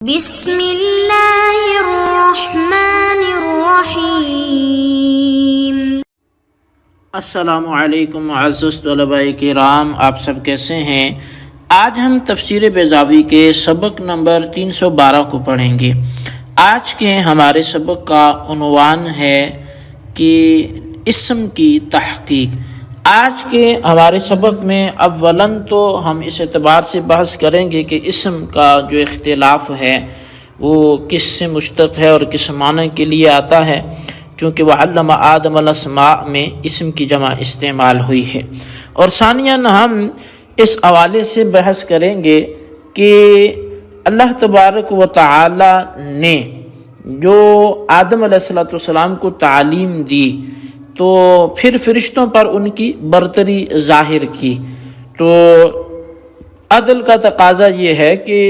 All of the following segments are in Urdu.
بسم اللہ الرحمن الرحیم۔ السلام علیکم معزز طلباء کرام، آپ سب کیسے ہیں؟ آج ہم تفسیر بیضاوی کے سبق نمبر 312 کو پڑھیں گے۔ آج کے ہمارے سبق کا عنوان ہے کہ اسم کی تحقیق۔ آج کے ہمارے سبق میں اولاً تو ہم اس اعتبار سے بحث کریں گے کہ اسم کا جو اختلاف ہے وہ کس سے مشتق ہے اور کس معنی کے لیے آتا ہے، چونکہ وَعَلَّمَ آدَمَ الْأَسْمَاءَ میں اسم کی جمع استعمال ہوئی ہے۔ اور ثانیاً ہم اس حوالے سے بحث کریں گے کہ اللہ تبارک و تعالی نے جو آدم علیہ السلام کو تعلیم دی تو پھر فرشتوں پر ان کی برتری ظاہر کی، تو عدل کا تقاضا یہ ہے کہ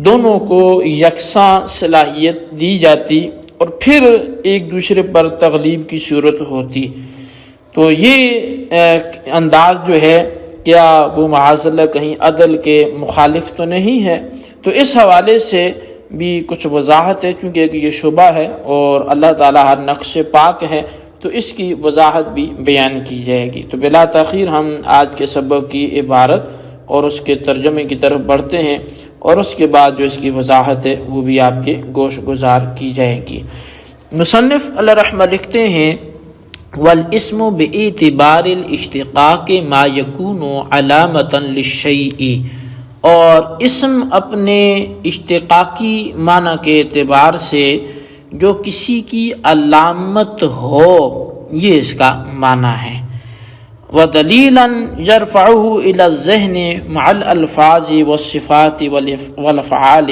دونوں کو یکساں صلاحیت دی جاتی اور پھر ایک دوسرے پر تغلیب کی صورت ہوتی۔ تو یہ انداز جو ہے کیا وہ معاذ اللہ کہیں عدل کے مخالف تو نہیں ہے؟ تو اس حوالے سے بھی کچھ وضاحت ہے، چونکہ یہ شبہ ہے اور اللہ تعالیٰ ہر نقش پاک ہے، تو اس کی وضاحت بھی بیان کی جائے گی۔ تو بلا تاخیر ہم آج کے سبق کی عبارت اور اس کے ترجمے کی طرف بڑھتے ہیں، اور اس کے بعد جو اس کی وضاحت ہے وہ بھی آپ کے گوش گزار کی جائے گی۔ مصنف علیہ رحمہ لکھتے ہیں والاسم باعتبار الاشتقاق ما یکون علامۃ للشیء، اور اسم اپنے اشتقاقی معنی کے اعتبار سے جو کسی کی علامت ہو، یہ اس کا معنی ہے۔ وَدَلِيلًا يَرْفَعُهُ إِلَى الذِّهْنِ مَعَ الْأَلْفَاظِ وَالصِّفَاتِ وَالْأَفْعَالِ،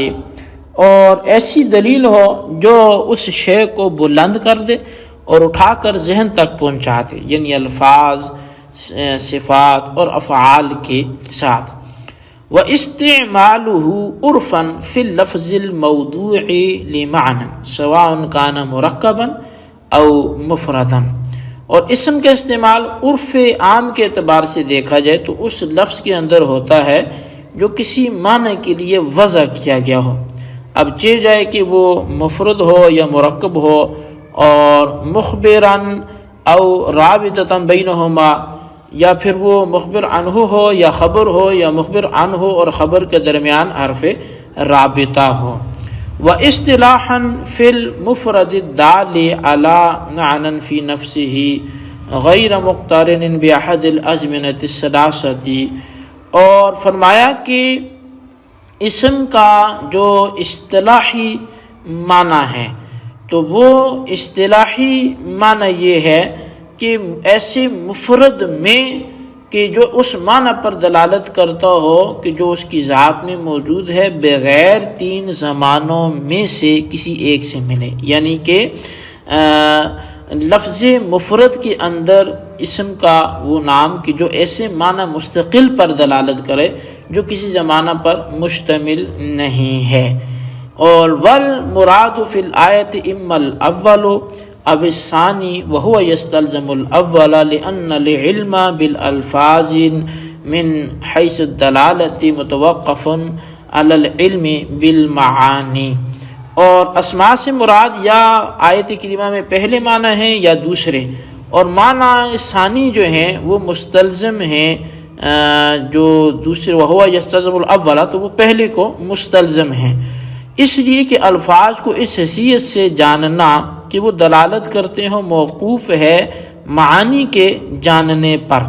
اور ایسی دلیل ہو جو اس شے کو بلند کر دے اور اٹھا کر ذہن تک پہنچا دے، یعنی الفاظ، صفات اور افعال کے ساتھ۔ وَإِسْتِعْمَالُهُ عُرْفًا فِي اللَّفْظِ الْمَوْضُوعِ لِمَعْنًى سَوَاءً كَانَ مُرَكَّبًا أَوْ مُفْرَدًا، اور اسم کا استعمال عرف عام کے اعتبار سے دیکھا جائے تو اس لفظ کے اندر ہوتا ہے جو کسی معنی کے لیے وضع کیا گیا ہو، اب چاہے جائے کہ وہ مفرد ہو یا مرکب ہو، اور مخبراً او رابطۃ بینہما، یا پھر وہ مخبر عنہ ہو یا خبر ہو، یا مخبر عنہ ہو اور خبر کے درمیان حرف رابطہ ہو۔ وَإِصْطِلَاحًا فِي الْمُفْرَدِ الدَّالِ عَلَى مَعْنًى فِي نَفْسِهِ غَيْرَ مُقْتَرِنٍ بِأَحَدِ الْأَزْمِنَةِ الثَّلَاثَةِ، اور فرمایا کہ اسم کا جو اصطلاحی معنی ہے تو وہ اصطلاحی معنی یہ ہے کہ ایسے مفرد میں کہ جو اس معنی پر دلالت کرتا ہو کہ جو اس کی ذات میں موجود ہے بغیر تین زمانوں میں سے کسی ایک سے ملے، یعنی کہ لفظ مفرد کے اندر اسم کا وہ نام کہ جو ایسے معنی مستقل پر دلالت کرے جو کسی زمانہ پر مشتمل نہیں ہے۔ اور والمراد فی الآیت اما الاول اب الثانی وهو يستلزم الاول لان العلم بالالفاظ من حيث الدلالة متوقف على العلم بالمعانی، اور اسماء سے مراد یا آیت کریمہ میں پہلے معنی ہیں یا دوسرے، اور معنی ثانی جو ہیں وہ مستلزم ہیں جو دوسرے وهو يستلزم الاول تو وہ پہلے کو مستلزم ہیں، اس لیے کہ الفاظ کو اس حیثیت سے جاننا کہ وہ دلالت کرتے ہوں موقوف ہے معانی کے جاننے پر۔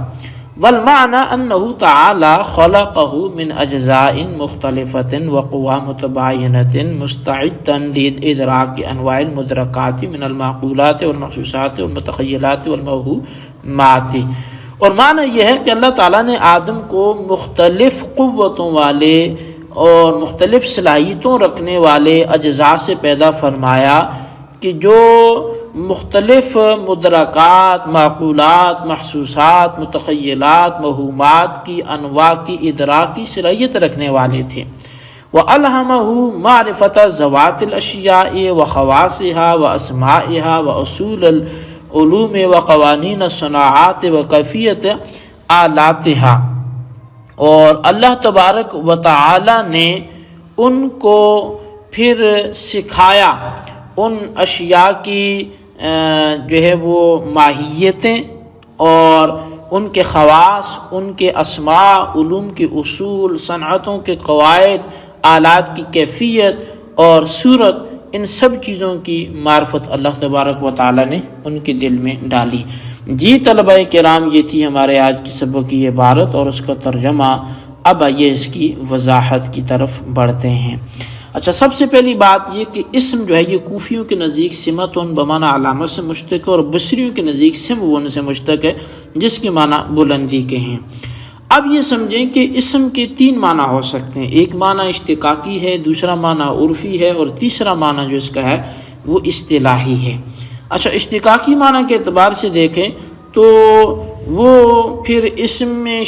والمعنى انه تعالى خلقه من اجزاء مختلفة وقوى متباينة مستعدا لادراك انواع المدركات من المعقولات والمحسوسات والمتخيلات والموهومات، اور معنی یہ ہے کہ اللہ تعالیٰ نے آدم کو مختلف قوتوں والے اور مختلف صلاحیتوں رکھنے والے اجزاء سے پیدا فرمایا کہ جو مختلف مدرکات، معقولات، محسوسات، متخیلات، موہومات کی انواع کی ادراک کی صلاحیت رکھنے والے تھے۔ وَأَلْهَمَهُ مَعْرِفَةَ ذَوَاتِ الْأَشْيَاءِ وَخَوَاصِهَا وَأَسْمَائِهَا وَأُصُولِ الْعُلُومِ وَقَوَانِينَ الصَّنَاعَاتِ وَكَيْفِيَّةِ آلَاتِهَا، اور اللہ تبارک و تعالی نے ان کو پھر سکھایا ان اشیاء کی جو ہے وہ ماہیتیں اور ان کے خواص، ان کے اسماء، علوم کے اصول، صنعتوں کے قواعد، آلات کی کیفیت اور صورت، ان سب چیزوں کی معرفت اللہ تبارک و تعالیٰ نے ان کے دل میں ڈالی۔ جی طلبہ کرام، یہ تھی ہمارے آج کی سبق کی عبارت اور اس کا ترجمہ۔ اب آئیے اس کی وضاحت کی طرف بڑھتے ہیں۔ اچھا، سب سے پہلی بات یہ کہ اسم جو ہے یہ کوفیوں کے نزدیک سمتون بمعنی علامت سے مشتق ہے، اور بصریوں کے نزدیک سمون سے مشتق ہے، جس کے معنی بلندی کے ہیں۔ اب یہ سمجھیں کہ اسم کے 3 معنی ہو سکتے ہیں۔ ایک معنی اشتقاقی ہے، دوسرا معنی عرفی ہے، اور تیسرا معنی جو اس کا ہے وہ اصطلاحی ہے۔ اچھا، اشتقاقی معنی کے اعتبار سے دیکھیں تو وہ پھر اسم میں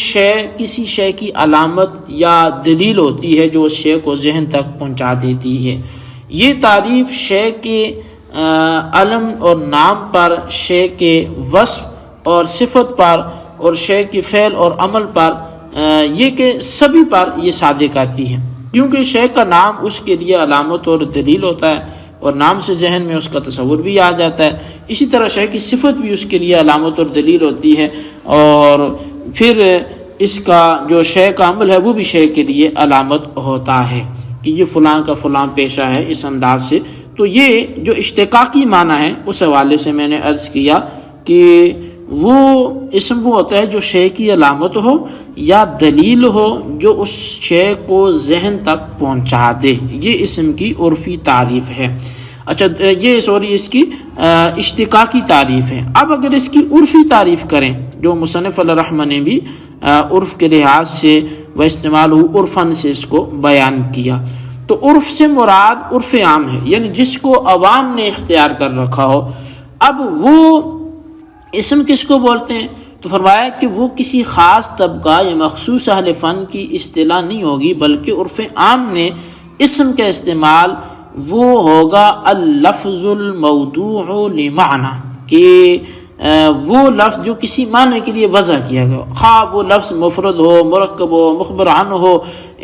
کسی شے کی علامت یا دلیل ہوتی ہے جو اس شے کو ذہن تک پہنچا دیتی ہے۔ یہ تعریف شے کے علم اور نام پر، شے کے وصف اور صفت پر، اور شے کے فعل اور عمل پر، یہ کہ سبھی پر یہ صادق آتی ہے، کیونکہ شے کا نام اس کے لیے علامت اور دلیل ہوتا ہے، اور نام سے ذہن میں اس کا تصور بھی آ جاتا ہے۔ اسی طرح شے کی صفت بھی اس کے لیے علامت اور دلیل ہوتی ہے، اور پھر اس کا جو شے کا عمل ہے وہ بھی شے کے لیے علامت ہوتا ہے کہ یہ فلاں کا فلاں پیشہ ہے، اس انداز سے۔ تو یہ جو اشتقاقی معنی ہے اس حوالے سے میں نے عرض کیا کہ وہ اسم وہ ہوتا ہے جو شے کی علامت ہو یا دلیل ہو جو اس شے کو ذہن تک پہنچا دے، یہ اسم کی عرفی تعریف ہے۔ اچھا، یہ اس کی اشتقاقی تعریف ہے۔ اب اگر اس کی عرفی تعریف کریں، جو مصنف علیہ الرحمہ نے بھی عرف کے لحاظ سے و استعمال عرفاً سے اس کو بیان کیا، تو عرف سے مراد عرف عام ہے، یعنی جس کو عوام نے اختیار کر رکھا ہو۔ اب وہ اسم کس کو بولتے ہیں؟ تو فرمایا کہ وہ کسی خاص طبقہ یا مخصوص اہل فن کی اصطلاح نہیں ہوگی، بلکہ عرف عام نے اسم کا استعمال وہ ہوگا اللفظ الموضوع لمعنی، کہ وہ لفظ جو کسی معنی کے لیے وضع کیا گیا، خواہ وہ لفظ مفرد ہو، مرکب ہو، مخبر عنہ ہو،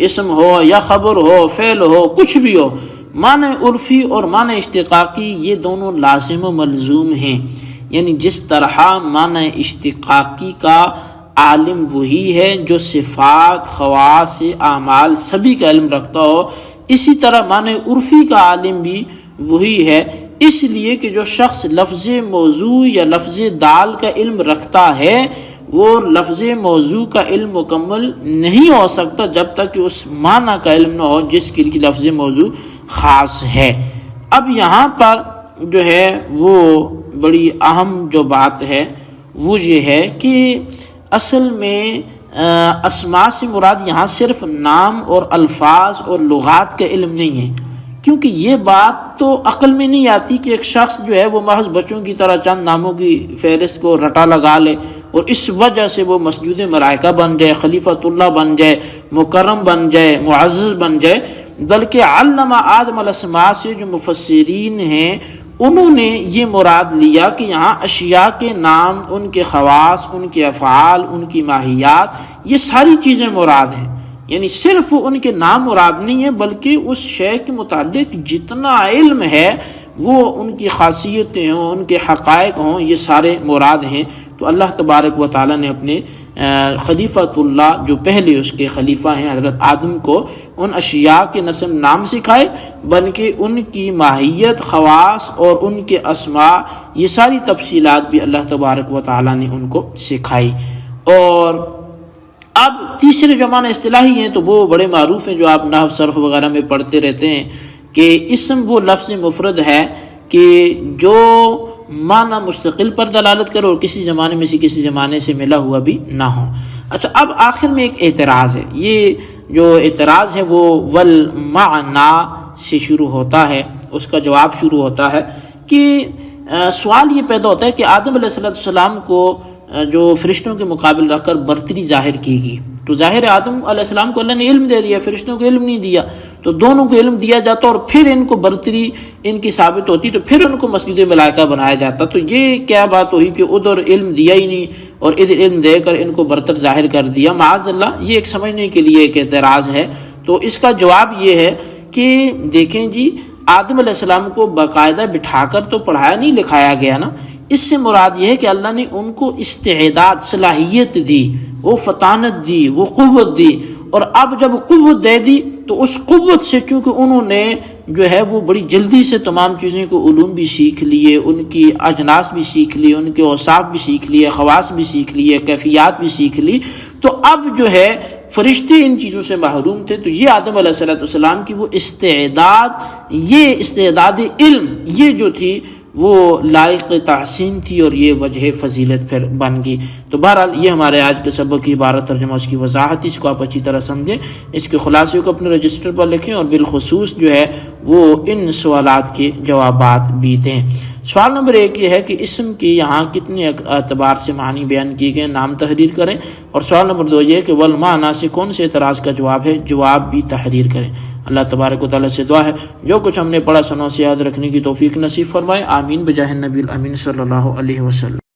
اسم ہو یا خبر ہو، فعل ہو، کچھ بھی ہو۔ معنی عرفی اور معنی اشتقاقی یہ دونوں لازم و ملزوم ہیں، یعنی جس طرح معنی اشتقاقی کا عالم وہی ہے جو صفات، خواص، اعمال سبھی کا علم رکھتا ہو، اسی طرح معنی عرفی کا عالم بھی وہی ہے، اس لیے کہ جو شخص لفظ موضوع یا لفظ دال کا علم رکھتا ہے وہ لفظ موضوع کا علم مکمل نہیں ہو سکتا جب تک کہ اس معنی کا علم نہ ہو جس کے لیے لفظ موضوع خاص ہے۔ اب یہاں پر جو ہے وہ بڑی اہم جو بات ہے وہ یہ ہے کہ اصل میں اسماء سے مراد یہاں صرف نام اور الفاظ اور لغات کا علم نہیں ہے، کیونکہ یہ بات تو عقل میں نہیں آتی کہ ایک شخص جو ہے وہ محض بچوں کی طرح چند ناموں کی فہرست کو رٹا لگا لے اور اس وجہ سے وہ مسجود ملائکہ بن جائے، خلیفۃ اللہ بن جائے، مکرم بن جائے، معزز بن جائے، بلکہ علم آدم الاسماء سے جو مفسرین ہیں انہوں نے یہ مراد لیا کہ یہاں اشیاء کے نام، ان کے خواص، ان کے افعال، ان کی ماہیات، یہ ساری چیزیں مراد ہیں، یعنی صرف ان کے نام مراد نہیں ہے بلکہ اس شے کے متعلق جتنا علم ہے وہ ان کی خاصیتیں ہوں، ان کے حقائق ہوں، یہ سارے مراد ہیں۔ تو اللہ تبارک و تعالیٰ نے اپنے خلیفۃ اللہ جو پہلے اس کے خلیفہ ہیں حضرت آدم کو ان اشیاء کے نہ صرف نام سکھائے بلکہ ان کی ماہیت، خواص اور ان کے اسماء، یہ ساری تفصیلات بھی اللہ تبارک و تعالیٰ نے ان کو سکھائی۔ اور اب تیسرے جو معنی اصطلاحی ہیں تو وہ بڑے معروف ہیں جو آپ نحو صرف وغیرہ میں پڑھتے رہتے ہیں کہ اسم وہ لفظ مفرد ہے کہ جو معنی مستقل پر دلالت کرے اور کسی زمانے میں سے کسی زمانے سے ملا ہوا بھی نہ ہو۔ اچھا، اب آخر میں ایک اعتراض ہے، یہ جو اعتراض ہے وہ والمعنی سے شروع ہوتا ہے، اس کا جواب شروع ہوتا ہے کہ سوال یہ پیدا ہوتا ہے کہ آدم علیہ السلام کو جو فرشتوں کے مقابل رکھ کر برتری ظاہر کی گئی، تو ظاہر آدم علیہ السلام کو اللہ نے علم دے دیا، فرشتوں کو علم نہیں دیا، تو دونوں کو علم دیا جاتا اور پھر ان کو برتری ان کی ثابت ہوتی تو پھر ان کو مسجد ملائکہ بنایا جاتا۔ تو یہ کیا بات ہوئی کہ ادھر علم دیا ہی نہیں اور ادھر علم دے کر ان کو برتر ظاہر کر دیا؟ معاذ اللہ، یہ ایک سمجھنے کے لیے ایک اعتراض ہے۔ تو اس کا جواب یہ ہے کہ دیکھیں جی آدم علیہ السلام کو باقاعدہ بٹھا کر تو پڑھایا نہیں لکھایا گیا نا، اس سے مراد یہ ہے کہ اللہ نے ان کو استعداد، صلاحیت دی، وہ فطانت دی، وہ قوت دی، اور اب جب قوت دے دی تو اس قوت سے چونکہ انہوں نے جو ہے وہ بڑی جلدی سے تمام چیزیں کو علوم بھی سیکھ لیے، ان کی اجناس بھی سیکھ لیے، ان کے اوصاف بھی سیکھ لیے، خواص بھی سیکھ لیے، کیفیات بھی سیکھ لی، تو اب جو ہے فرشتے ان چیزوں سے محروم تھے، تو یہ آدم علیہ السلام کی وہ استعداد، یہ استعداد علم، یہ جو تھی وہ لائق تحسین تھی، اور یہ وجہ فضیلت پھر بن گئی۔ تو بہرحال یہ ہمارے آج کے سبق کی عبارت ترجمہ، اس کی وضاحت، اس کو آپ اچھی طرح سمجھیں، اس کے خلاصے کو اپنے رجسٹر پر لکھیں، اور بالخصوص جو ہے وہ ان سوالات کے جوابات بھی دیں۔ سوال نمبر 1 یہ ہے کہ اسم کی یہاں کتنے اعتبار سے معنی بیان کیے گئے، نام تحریر کریں، اور سوال نمبر 2 یہ ہے کہ والمعنی سے کون سے اعتراض کا جواب ہے، جواب بھی تحریر کریں۔ اللہ تبارک و تعالیٰ سے دعا ہے جو کچھ ہم نے پڑھا سنوں سے یاد رکھنے کی توفیق نصیب فرمائے، آمین بجاہ النبی الامین صلی اللہ علیہ وسلم۔